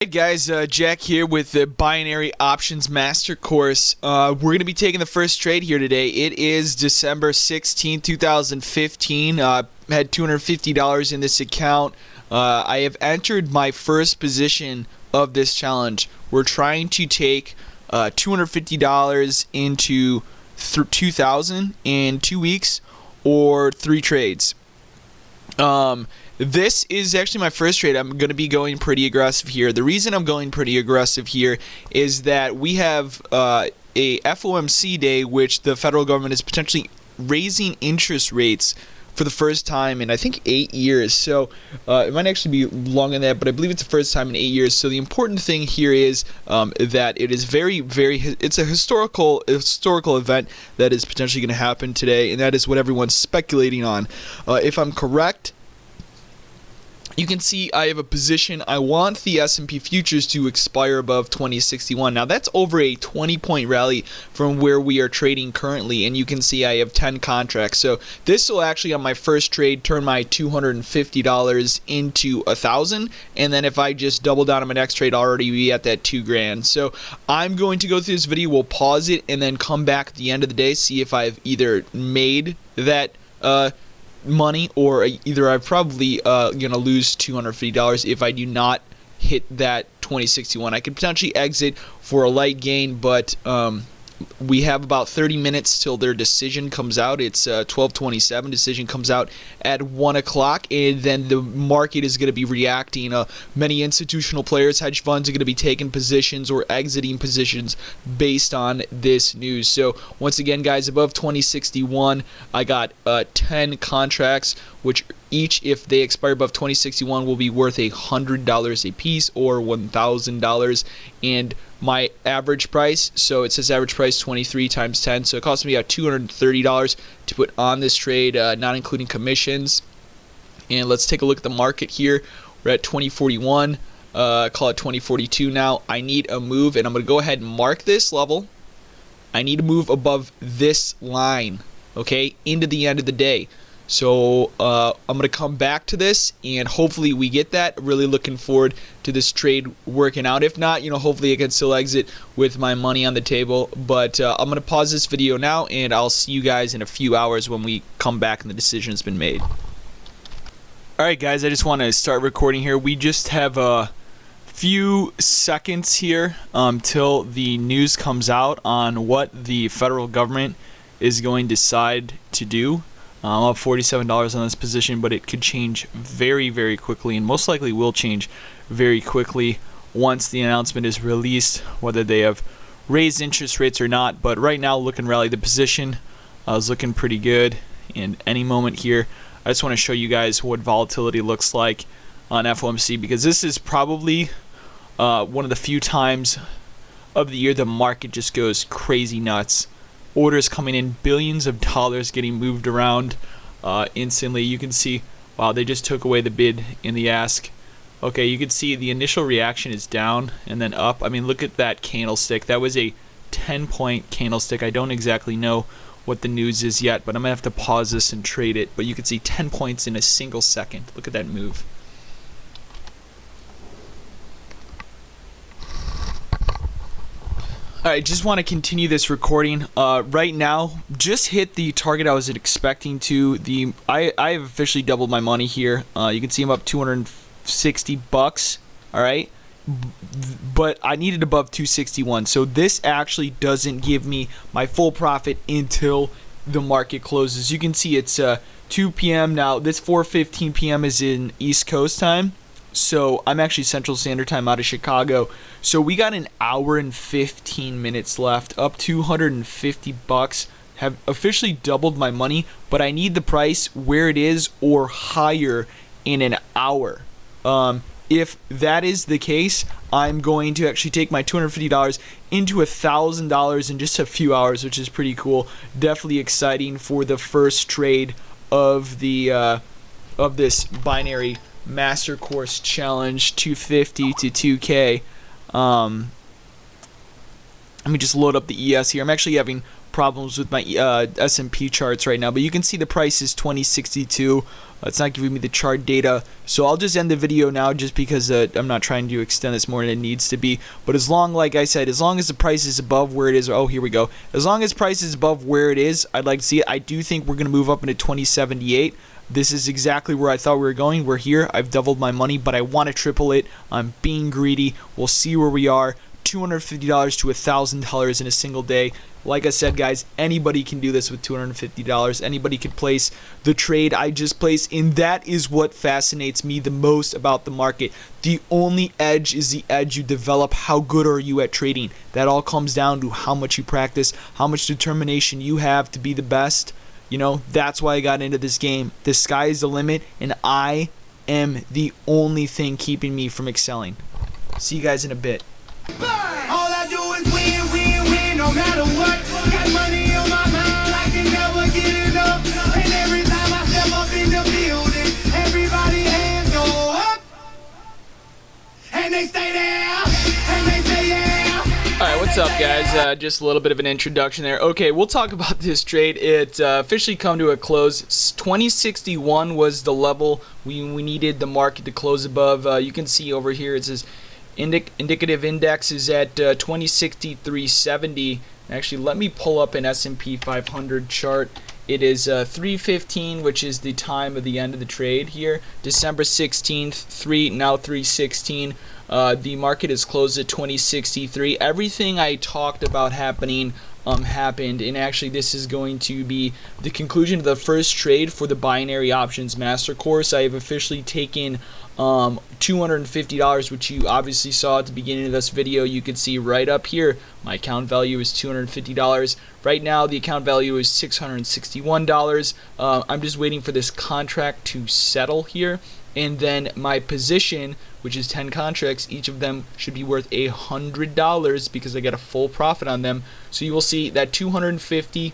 Hey guys, Jack here with the Binary Options Master Course. We're going to be taking the first trade here today. It is December 16, 2015. Had $250 in this account. I have entered my first position of this challenge. We're trying to take $250 into 2,000 in 2 weeks or 3 trades. This is actually my first trade. I'm going to be going pretty aggressive here. The reason I'm going pretty aggressive here is that we have a FOMC day, which the federal government is potentially raising interest rates for the first time in I think 8 years. So it might actually be longer than that, but I believe it's the first time in 8 years. So the important thing here is that it is it's a historical event that is potentially going to happen today, and that is what everyone's speculating on. If I'm correct, you can see I have a position. I want the S&P futures to expire above 2061. Now that's over a 20-point rally from where we are trading currently, and you can see I have 10 contracts. So this will actually, on my first trade, turn my $250 into 1,000, and then if I just double down on my next trade, I'll already be at that $2,000. So I'm going to go through this video. We'll pause it and then come back at the end of the day, see if I've either made that money, or either I'm probably gonna lose $250 if I do not hit that 2061. I could potentially exit for a light gain, but we have about 30 minutes till their decision comes out. It's 12:27. Decision comes out at 1 o'clock, and then the market is going to be reacting. Many institutional players, hedge funds, are going to be taking positions or exiting positions based on this news. So once again, guys, above 2061, I got 10 contracts, which each, if they expire above 2061, will be worth $100 a piece, or $1,000. And my average price, so it says average price 23 times 10, so it cost me about $230 to put on this trade, not including commissions. And let's take a look at the market here. We're at 2041, call it 2042 now. I need a move, and I'm going to go ahead and mark this level. I need to move above this line, okay, into the end of the day. So I'm going to come back to this, and hopefully we get that. Really looking forward to this trade working out. If not, hopefully I can still exit with my money on the table. But I'm going to pause this video now, and I'll see you guys in a few hours when we come back and the decision's been made. Alright guys, I just want to start recording here. We just have a few seconds here till the news comes out on what the federal government is going to decide to do. I'm up $47 on this position, but it could change very, very quickly, and most likely will change very quickly once the announcement is released, whether they have raised interest rates or not. But right now, look and rally the position is looking pretty good. And any moment here, I just want to show you guys what volatility looks like on FOMC, because this is probably one of the few times of the year the market just goes crazy nuts. Orders coming in, billions of dollars getting moved around instantly. You can see, wow, they just took away the bid in the ask. Okay, you can see the initial reaction is down and then up. I mean, look at that candlestick. That was a 10-point candlestick. I don't exactly know what the news is yet, but I'm going to have to pause this and trade it. But you can see 10 points in a single second. Look at that move. Alright, just want to continue this recording. Right now, just hit the target I was expecting to. I have officially doubled my money here. You can see I'm up $260. Alright, but I needed above 261. So this actually doesn't give me my full profit until the market closes. You can see it's 2 p.m. now. This 4:15 p.m. is in East Coast time. So I'm actually Central Standard Time out of Chicago. So we got an hour and 15 minutes left, up $250. Have officially doubled my money, but I need the price where it is or higher in an hour. If that is the case, I'm going to actually take my $250 into $1,000 in just a few hours, which is pretty cool. Definitely exciting for the first trade of the of this binary Master Course Challenge 250 to 2K. Let me just load up the ES here. I'm actually having problems with my S&P charts right now, but you can see the price is 2062. It's not giving me the chart data, so I'll just end the video now just because I'm not trying to extend this more than it needs to be. But like I said, as long as the price is above where it is, oh, here we go. As long as price is above where it is, I'd like to see it. I do think we're going to move up into 2078. This is exactly where I thought we were going. We're here. I've doubled my money, but I want to triple it. I'm being greedy. We'll see where we are. $250 to $1,000 in a single day. Like I said, guys, anybody can do this with $250. Anybody can place the trade I just placed, and that is what fascinates me the most about the market. The only edge is the edge you develop. How good are you at trading? That all comes down to how much you practice, how much determination you have to be the best. You know, that's why I got into this game. The sky is the limit, and I am the only thing keeping me from excelling. See you guys in a bit. All I do is win, win, win, no matter what. Got money on my mind, I can never get enough. And every time I step up in the building, everybody hands go up. And they stay there, and they say yeah. Alright, what's up, guys? Just a little bit of an introduction there. Okay, we'll talk about this trade. It officially come to a close. 2061 was the level we needed the market to close above. You can see over here it says indicative index is at 2063.70. Actually, let me pull up an S&P 500 chart. It is 3:15, which is the time of the end of the trade here. December 16th, now 3:16. The market is closed at 2063. Everything I talked about happening happened, and actually this is going to be the conclusion of the first trade for the Binary Options Master Course. I have officially taken $250, which you obviously saw at the beginning of this video. You can see right up here my account value is $250. Right now the account value is $661. I'm just waiting for this contract to settle here, and then my position, which is 10 contracts, each of them should be worth $100 because I get a full profit on them. So you will see that $250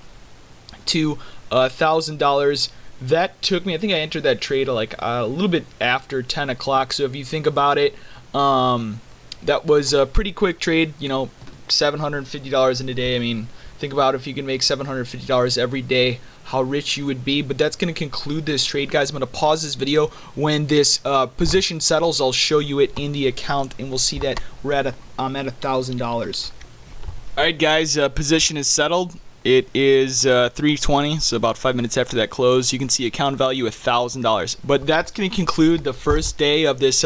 to $1,000. That took me, I think I entered that trade like a little bit after 10 o'clock. So if you think about it, that was a pretty quick trade. You know, $750 in a day. I mean, think about if you can make $750 every day, how rich you would be. But that's going to conclude this trade, guys. I'm going to pause this video. When this position settles, I'll show you it in the account, and we'll see that I'm at $1,000. All right, guys, position is settled. It is 3:20, so about 5 minutes after that close. You can see account value $1,000. But that's going to conclude the first day of this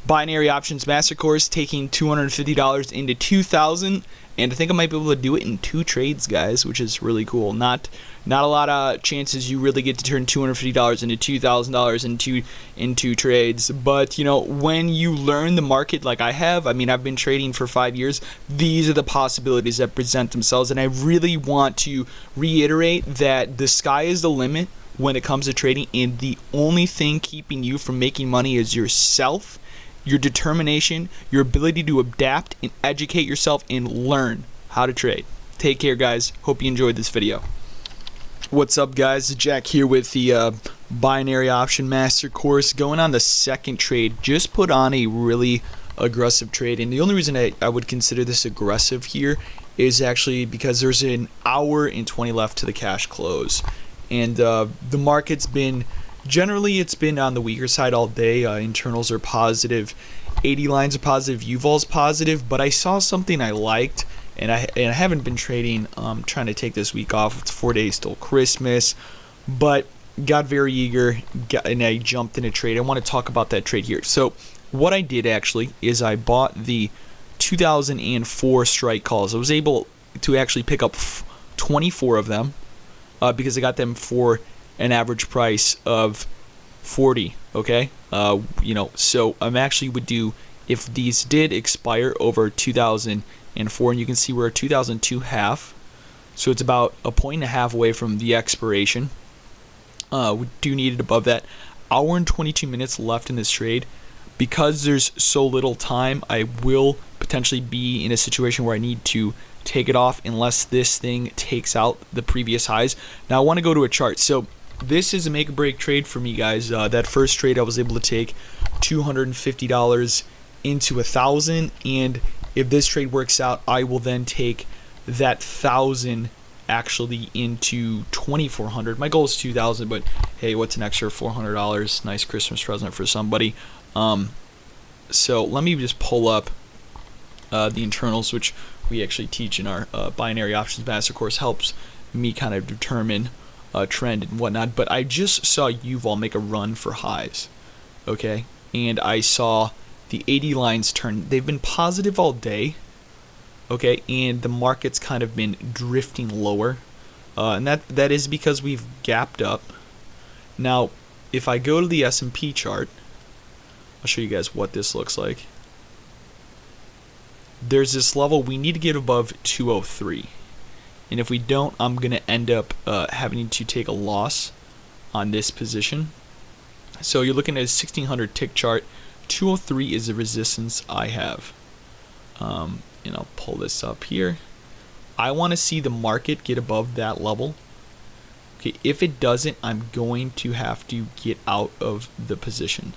Binary Options Master Course, taking $250 into $2,000. And I think I might be able to do it in 2 trades, guys, which is really cool. Not a lot of chances you really get to turn $250 into $2,000 in two trades. But, you know, when you learn the market like I have, I mean, I've been trading for 5 years, these are the possibilities that present themselves. And I really want to reiterate that the sky is the limit when it comes to trading, and the only thing keeping you from making money is yourself, your determination, your ability to adapt and educate yourself and learn how to trade. Take care, guys. Hope you enjoyed this video. What's up, guys? Jack here with the Binary Option Master Course. Going on the second trade. Just put on a really aggressive trade, and the only reason I would consider this aggressive here is actually because there's an hour and 20 left to the cash close, and the market's been generally, it's been on the weaker side all day. Internals are positive, 80 lines are positive, UVol's positive, but I saw something I liked, and I haven't been trading. Trying to take this week off. It's 4 days till Christmas, but got very eager, and I jumped in a trade. I want to talk about that trade here. So what I did actually is I bought the 2004 strike calls. I was able to actually pick up 24 of them because I got them for an average price of 40. Okay, you know, so I'm actually would do, if these did expire over 2004, and you can see we're a 2002 half, so it's about a point and a half away from the expiration. We do need it above that. Hour and 22 minutes left in this trade. Because there's so little time, I will potentially be in a situation where I need to take it off unless this thing takes out the previous highs. Now I want to go to a chart. So this is a make or break trade for me, guys. That first trade I was able to take $250 into $1,000, and if this trade works out, I will then take that $1,000 actually into 2,400. My goal is 2,000, but hey, what's an extra $400? Nice Christmas present for somebody. So let me just pull up the internals, which we actually teach in our Binary Options Master Course. Helps me kind of determine trend and whatnot. But I just saw Yuval make a run for highs, okay, and I saw the 80 lines turn. They've been positive all day, okay, and the market's kind of been drifting lower, and that is because we've gapped up. Now, if I go to the S&P chart, I'll show you guys what this looks like. There's this level we need to get above 203, and if we don't, I'm gonna end up having to take a loss on this position. So you're looking at a 1600 tick chart. 203 is the resistance I have, and I'll pull this up here. I want to see the market get above that level. Okay, if it doesn't, I'm going to have to get out of the position.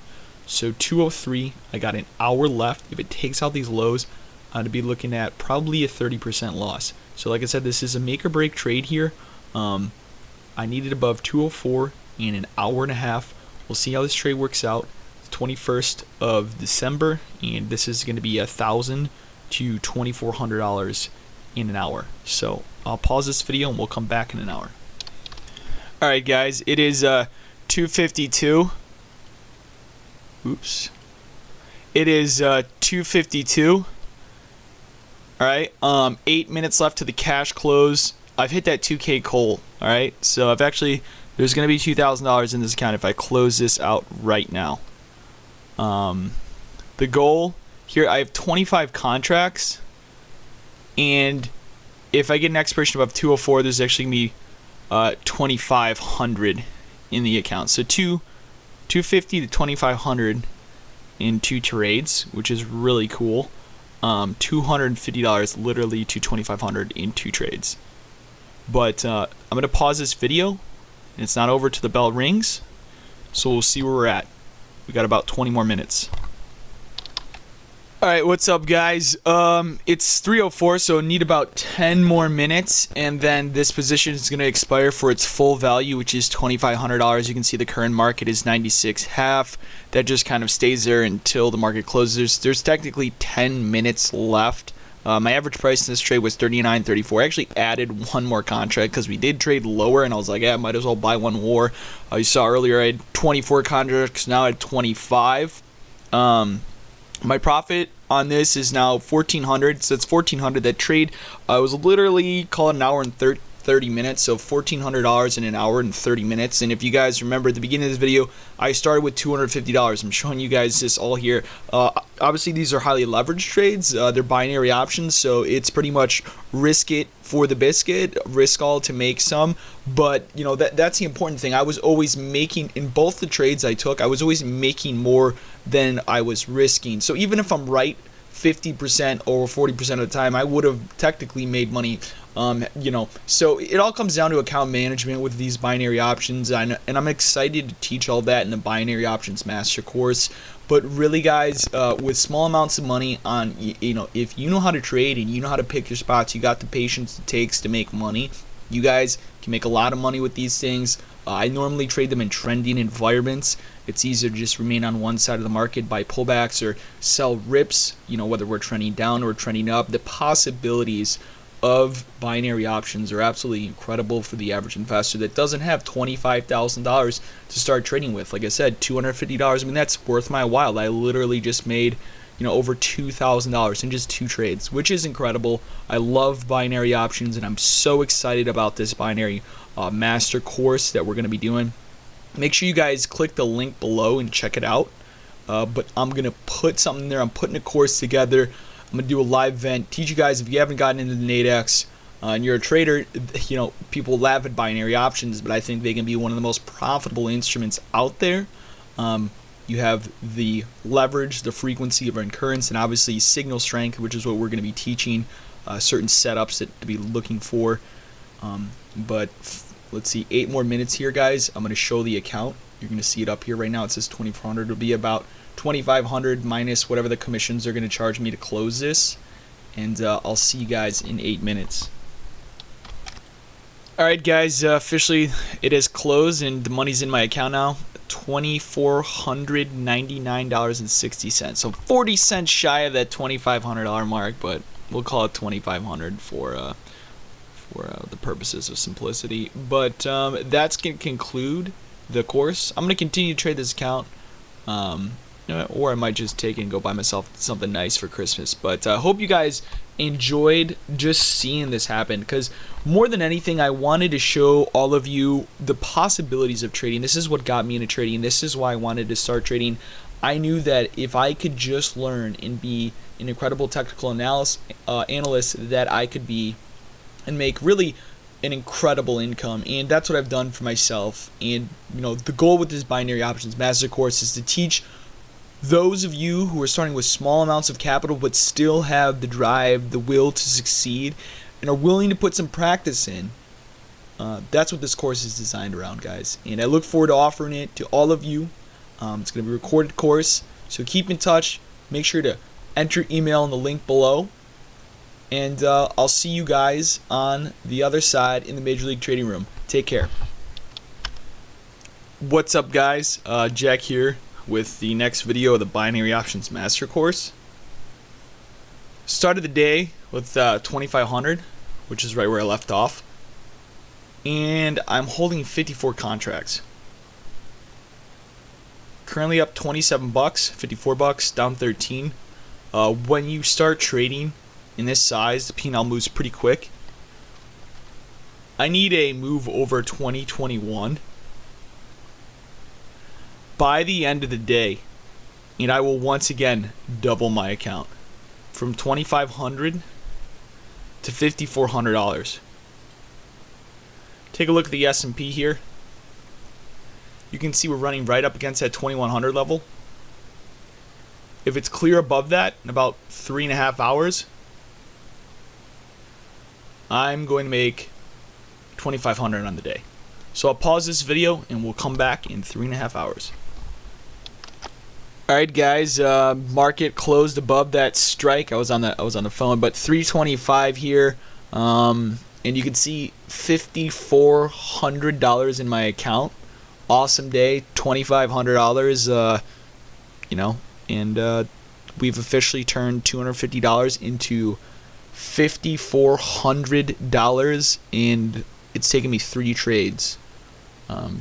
So 203, I got an hour left. If it takes out these lows, I'm going to be looking at probably a 30% loss. So like I said, this is a make or break trade here. I need it above 204 in an hour and a half. We'll see how this trade works out. 21st of December, and this is going to be $1,000 to $2,400 in an hour. So I'll pause this video and we'll come back in an hour. Alright guys, it is 2:52. Oops. It is 2:52. Alright, 8 minutes left to the cash close. I've hit that 2K goal. Alright, so I've actually, there's going to be $2,000 in this account if I close this out right now. The goal here, I have 25 contracts, and if I get an expiration above 204, there's actually going to be 2,500 in the account. So 250 to 2,500 in 2 trades, which is really cool. $250 literally to 2,500 in 2 trades. But I'm going to pause this video, and it's not over till the bell rings, so we'll see where we're at. We got about 20 more minutes. Alright, what's up guys? It's 3:04, so need about 10 more minutes, and then this position is going to expire for its full value, which is $2,500. You can see the current market is 96.5. That just kind of stays there until the market closes. There's technically 10 minutes left. My average price in this trade was $39.34. I actually added one more contract because we did trade lower, and I was like, yeah, might as well buy one more. You saw earlier I had 24 contracts, now I had 25. My profit on this is now $1,400, so it's $1,400. That trade was literally called an hour and 30 minutes, so $1,400 in an hour and 30 minutes. And if you guys remember at the beginning of this video, I started with $250. I'm showing you guys this all here. Obviously these are highly leveraged trades. They're binary options, so it's pretty much risk it for the biscuit, risk all to make some. But you know, that's the important thing. I was always making, in both the trades I took, I was always making more than I was risking. So even if I'm right 50% or 40% of the time, I would have technically made money. You know, so it all comes down to account management with these binary options, and I'm excited to teach all that in the Binary Options Master Course. But really guys, with small amounts of money on, you know, if you know how to trade and you know how to pick your spots, you got the patience it takes to make money, you guys can make a lot of money with these things. I normally trade them in trending environments. It's easier to just remain on one side of the market, buy pullbacks or sell rips, you know, whether we're trending down or trending up. The possibilities of binary options are absolutely incredible for the average investor that doesn't have $25,000 to start trading with. Like I said, $250, I mean, that's worth my while. I literally just made, you know, over $2,000 in just 2 trades, which is incredible. I love binary options, and I'm so excited about this binary master course that we're going to be doing. Make sure you guys click the link below and check it out. But I'm going to put something there. I'm putting a course together. I'm going to do a live event, teach you guys, if you haven't gotten into the Nadex and you're a trader, you know, people laugh at binary options, but I think they can be one of the most profitable instruments out there. You have the leverage, the frequency of incurrence, and obviously signal strength, which is what we're going to be teaching, certain setups that to be looking for. But let's see, 8 more minutes here, guys. I'm going to show the account. You're going to see it up here right now. It says 2,400. It'll be about 2,500 minus whatever the commissions are going to charge me to close this. And I'll see you guys in 8 minutes. Alright guys, officially it is closed and the money's in my account now. $2,499.60. So 40 cents shy of that $2,500 mark, but we'll call it $2,500 for the purposes of simplicity. But that's going to conclude the course. I'm going to continue to trade this account. Or I might just take it and go buy myself something nice for Christmas. But I hope you guys enjoyed just seeing this happen, because more than anything I wanted to show all of you the possibilities of trading. This is what got me into trading. This is why I wanted to start trading. I knew that if I could just learn and be an incredible technical analyst that I could be and make really an incredible income, and that's what I've done for myself. And the goal with this Binary Options Master Course is to teach those of you who are starting with small amounts of capital but still have the drive, the will to succeed, and are willing to put some practice in. That's what this course is designed around, guys. And I look forward to offering it to all of you. It's going to be a recorded course, so keep in touch. Make sure to enter email in the link below. And I'll see you guys on the other side in the Major League Trading Room. Take care. What's up, guys? Jack here with the next video of the Binary Options Master Course. Started the day with 2,500, which is right where I left off, and I'm holding 54 contracts. Currently up 27 bucks, 54 bucks, down 13. When you start trading in this size, the P&L moves pretty quick. I need a move over 2021 by the end of the day, and I will once again double my account from $2,500 to $5,400. Take a look at the S&P here. You can see we're running right up against that 2,100 level. If it's clear above that in about 3.5 hours, I'm going to make $2,500 on the day. So I'll pause this video and we'll come back in 3.5 hours. Alright guys, market closed above that strike. I was on the phone, but 325 here. And you can see $5,400 in my account. Awesome day, $2,500, and we've officially turned $250 into $5,400, and it's taken me 3 trades.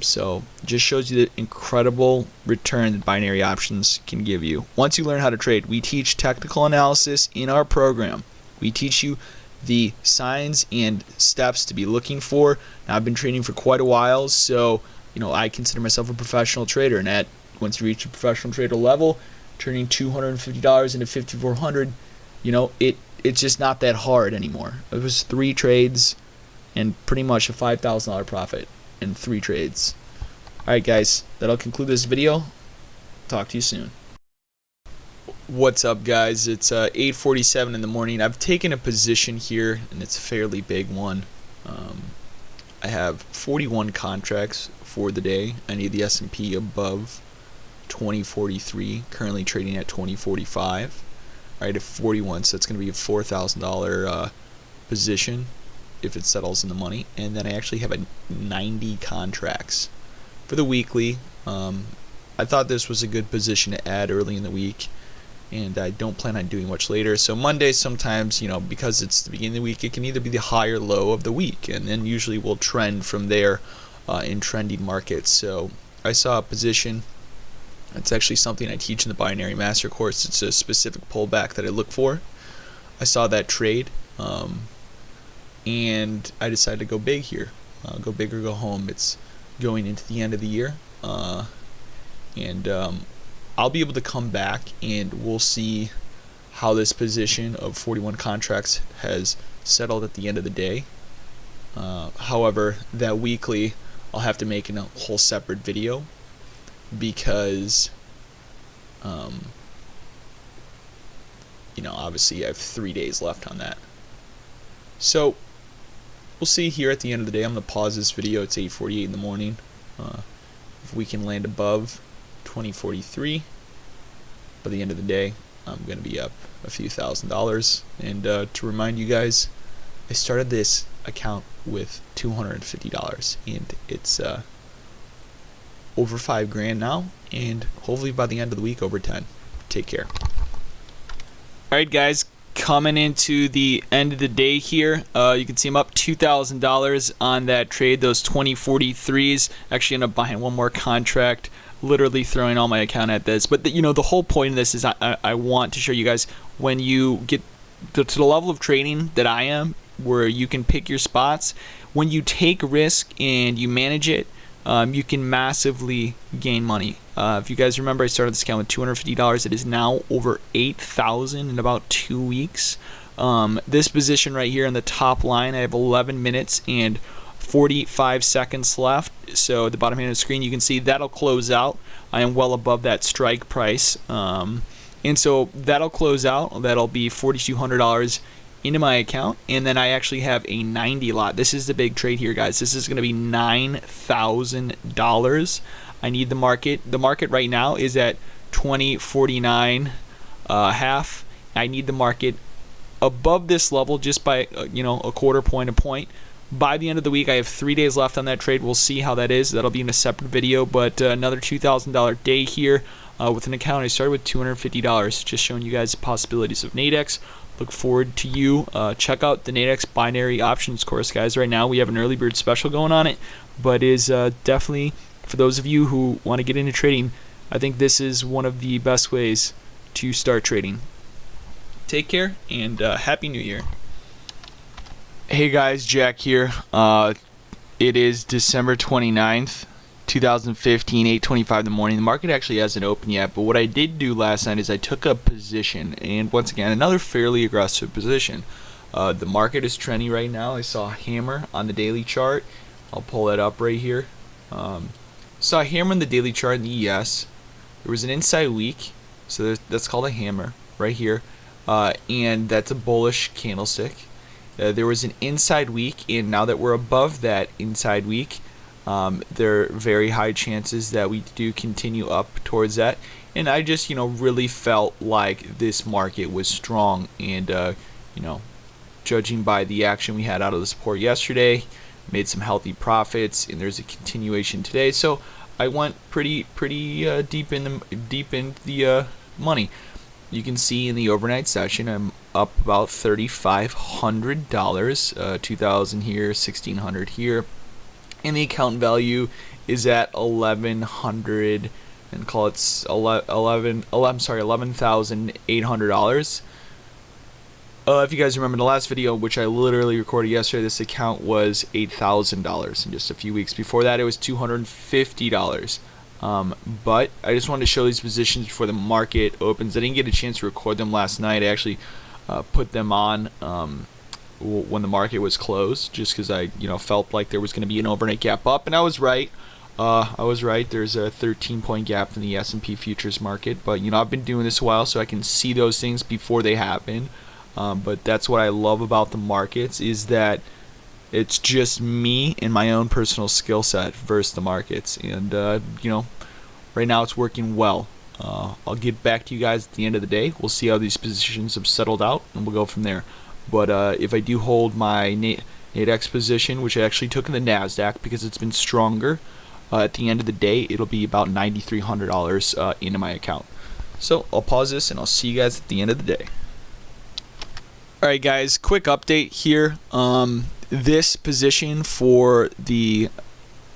So just shows you the incredible return that binary options can give you. Once you learn how to trade, we teach technical analysis in our program. We teach you the signs and steps to be looking for. Now, I've been trading for quite a while, so I consider myself a professional trader, and once you reach a professional trader level, turning $250 into $5,400, it's just not that hard anymore. It was 3 trades and pretty much a $5,000 profit in 3 trades. Alright guys, that'll conclude this video. Talk to you soon. What's up guys? It's 8:47 in the morning. I've taken a position here, and it's a fairly big one. I have 41 contracts for the day. I need the S&P above 2043, currently trading at 2045. Alright, at 41, so it's going to be a $4,000 position if it settles in the money. And then I actually have 90 contracts for the weekly. I thought this was a good position to add early in the week, and I don't plan on doing much later. So Monday sometimes, because it's the beginning of the week, it can either be the high or low of the week, and then usually we'll trend from there in trending markets. So I saw a position. It's actually something I teach in the Binary Master Course. It's a specific pullback that I look for. I saw that trade, and I decided to go big here. Go big or go home. It's going into the end of the year, and I'll be able to come back and we'll see how this position of 41 contracts has settled at the end of the day. However, that weekly I'll have to make a whole separate video, because obviously I have 3 days left on that. So we'll see here at the end of the day. I'm going to pause this video. It's 8:48 in the morning. If we can land above 2043 by the end of the day, I'm going to be up a few $1,000s. And to remind you guys, I started this account with $250, and it's over 5 grand now, and hopefully by the end of the week over 10. Take care. Alright guys, coming into the end of the day here, you can see I'm up $2,000 on that trade, those 2043s. Actually ended up buying one more contract, literally throwing all my account at this. But the whole point of this is I want to show you guys, when you get to the level of trading that I am, where you can pick your spots, when you take risk and you manage it, you can massively gain money. If you guys remember, I started this account with $250. It is now over $8,000 in about 2 weeks. This position right here in the top line, I have 11 minutes and 45 seconds left. So at the bottom hand of the screen, you can see that'll close out. I am well above that strike price. And so that'll close out. That'll be $4,200 into my account, and then I actually have a 90 lot. This is the big trade here, guys. This is going to be $9,000. I need the market. The market right now is at 2049 half. I need the market above this level just by a quarter point, a point. By the end of the week, I have 3 days left on that trade. We'll see how that is. That'll be in a separate video, but another $2,000 day here with an account. I started with $250, just showing you guys the possibilities of Nadex. Look forward to you. Check out the Nadex Binary Options Course, guys. Right now we have an early bird special going on it, but is definitely for those of you who want to get into trading. I think this is one of the best ways to start trading. Take care, and Happy New Year. Hey guys, Jack here. It is December 29th. 2015, 8:25 in the morning. The market actually hasn't opened yet, but what I did do last night is I took a position, and once again, another fairly aggressive position. The market is trending right now. I saw a hammer on the daily chart. I'll pull that up right here. Saw a hammer on the daily chart in the ES. There was an inside week, so that's called a hammer right here, and that's a bullish candlestick. There was an inside week, and now that we're above that inside week, there are very high chances that we do continue up towards that. And I just really felt like this market was strong, and judging by the action we had out of the support yesterday, made some healthy profits, and there's a continuation today. So I went pretty deep in the money. You can see in the overnight session I'm up about $3,500, 2,000 here, 1,600 here. And the account value is at $1,100, and call it $11,800. If you guys remember the last video, which I literally recorded yesterday, this account was $8,000, and just a few weeks before that, it was $250. But I just wanted to show these positions before the market opens. I didn't get a chance to record them last night. I actually put them on when the market was closed, just because I felt like there was going to be an overnight gap up, and I was right. There's a 13-point gap in the S&P futures market, but I've been doing this a while, so I can see those things before they happen. But that's what I love about the markets, is that it's just me and my own personal skill set versus the markets, and right now it's working well. I'll get back to you guys at the end of the day. We'll see how these positions have settled out, and we'll go from there. But if I do hold my Nadex position, which I actually took in the NASDAQ because it's been stronger, at the end of the day, it'll be about $9,300 into my account. So I'll pause this, and I'll see you guys at the end of the day. Alright guys, quick update here. This position for the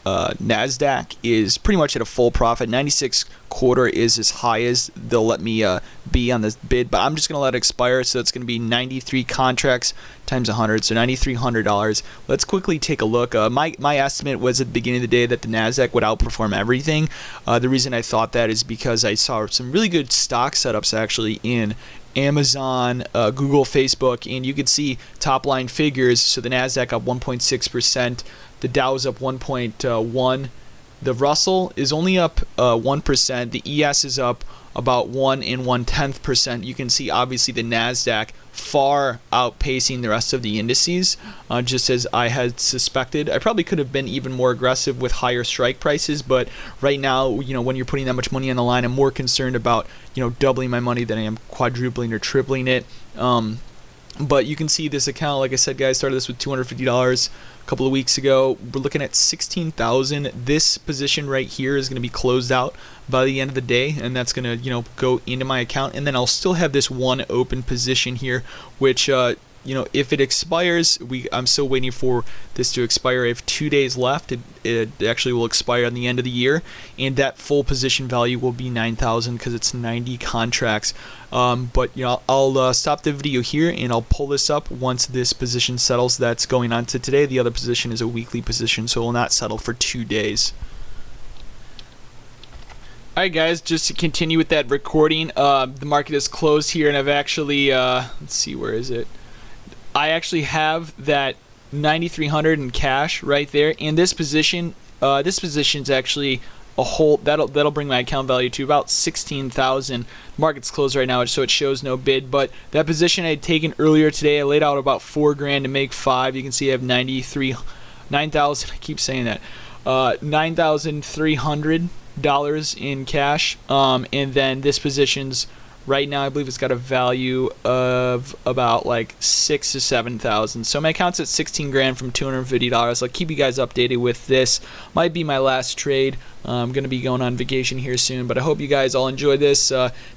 NASDAQ is pretty much at a full profit. 96.25 is as high as they'll let me be on this bid, but I'm just going to let it expire, so it's going to be 93 contracts times 100, so $9,300. Let's quickly take a look. My estimate was at the beginning of the day that the NASDAQ would outperform everything. The reason I thought that is because I saw some really good stock setups actually in Amazon, Google, Facebook, and you could see top line figures. So the NASDAQ up 1.6%, the Dow is up 1.1%, the Russell is only up 1%, the ES is up about 1 1/10%. You can see obviously the NASDAQ far outpacing the rest of the indices, just as I had suspected. I probably could have been even more aggressive with higher strike prices, but right now, when you're putting that much money on the line, I'm more concerned about doubling my money than I am quadrupling or tripling it. But you can see this account, like I said, guys, started this with $250 a couple of weeks ago. We're looking at 16,000. This position right here is going to be closed out by the end of the day, and that's going to, you know, go into my account. And then I'll still have this one open position here, which you know, if it expires, I'm still waiting for this to expire. I have 2 days left. It actually will expire on the end of the year, and that full position value will be 9,000 because it's 90 contracts. But you know, I'll stop the video here and I'll pull this up once this position settles. That's going on to today. The other position is a weekly position, so it will not settle for 2 days. Alright guys, just to continue with that recording, the market is closed here, and I've actually, let's see, where is it? I actually have that 9,300 in cash right there, and this position's actually a whole, that'll bring my account value to about 16,000. Market's closed right now, so it shows no bid, but that position I had taken earlier today, I laid out about $4,000 to make 5. You can see I have 9,000, I keep saying that, $9,300 in cash, and then this position's right now, I believe it's got a value of about like 6,000 to 7,000. So my account's at 16 grand from $250. I'll keep you guys updated with this. Might be my last trade. I'm going to be going on vacation here soon, but I hope you guys all enjoy this.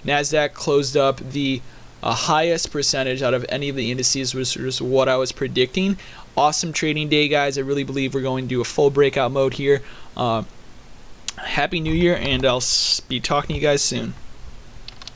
Nasdaq closed up the highest percentage out of any of the indices, which was what I was predicting. Awesome trading day, guys. I really believe we're going to do a full breakout mode here. Happy New Year, and I'll be talking to you guys soon.